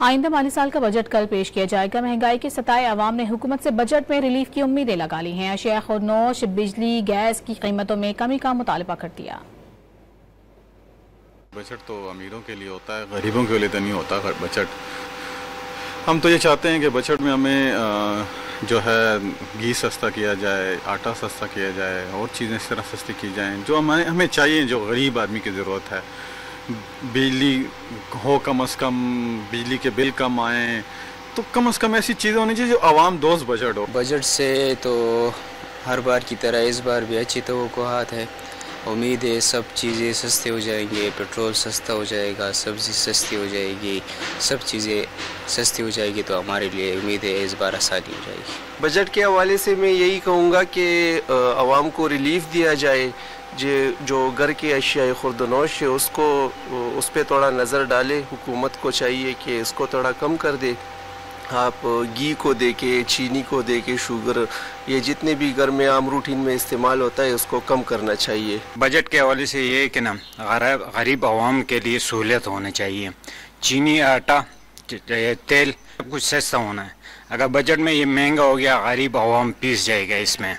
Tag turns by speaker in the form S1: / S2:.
S1: آئندہ مالی سال کا بجٹ کل پیش کیا جائے گا۔ مہنگائی کے ستائے عوام نے حکومت سے بجٹ میں ریلیف کی امیدیں لگا لی ہیں۔ اشیاء خوردنوش، بجلی، گیس کی قیمتوں میں کمی کا مطالبہ کر دیا۔
S2: بجٹ تو امیروں کے لیے ہوتا ہے، غریبوں کے لیے تو نہیں ہوتا بجٹ۔ ہم تو یہ چاہتے ہیں کہ بجٹ میں ہمیں جو ہے گھی سستا کیا جائے، آٹا سستا کیا جائے، اور چیزیں اس طرح سستی کی جائیں جو ہمیں چاہیے، جو غریب آدمی کی ضرورت ہے۔ بجلی ہو کم از کم، بجلی کے بل کم آئیں، تو کم از کم ایسی چیزیں ہونی چاہیے جو عوام دوست بجٹ ہو۔
S3: بجٹ سے تو ہر بار کی طرح اس بار بھی اچھی توقعات ہے۔ امید ہے سب چیزیں سستے ہو جائیں گے، پیٹرول سستا ہو جائے گا، سبزی سستی ہو جائے گی، سب چیزیں سستی ہو جائے گی، تو ہمارے لیے امید ہے اس بار آسانی ہو جائے گی۔
S4: بجٹ کے حوالے سے میں یہی کہوں گا کہ عوام کو ریلیف دیا جائے، جو گھر کے اشیاء خوردنوش ہے اس پہ تھوڑا نظر ڈالے۔ حکومت کو چاہیے کہ اس کو تھوڑا کم کر دے۔ آپ گھی کو دے کے، چینی کو دے کے، شوگر، یہ جتنے بھی گھر میں عام روٹین میں استعمال ہوتا ہے اس کو کم کرنا چاہیے۔
S5: بجٹ کے حوالے سے یہ ہے کہ نا غریب عوام کے لیے سہولت ہونا چاہیے۔ چینی، آٹا، تیل سب کچھ سستا ہونا ہے۔ اگر بجٹ میں یہ مہنگا ہو گیا، غریب عوام پیس جائے گا اس میں۔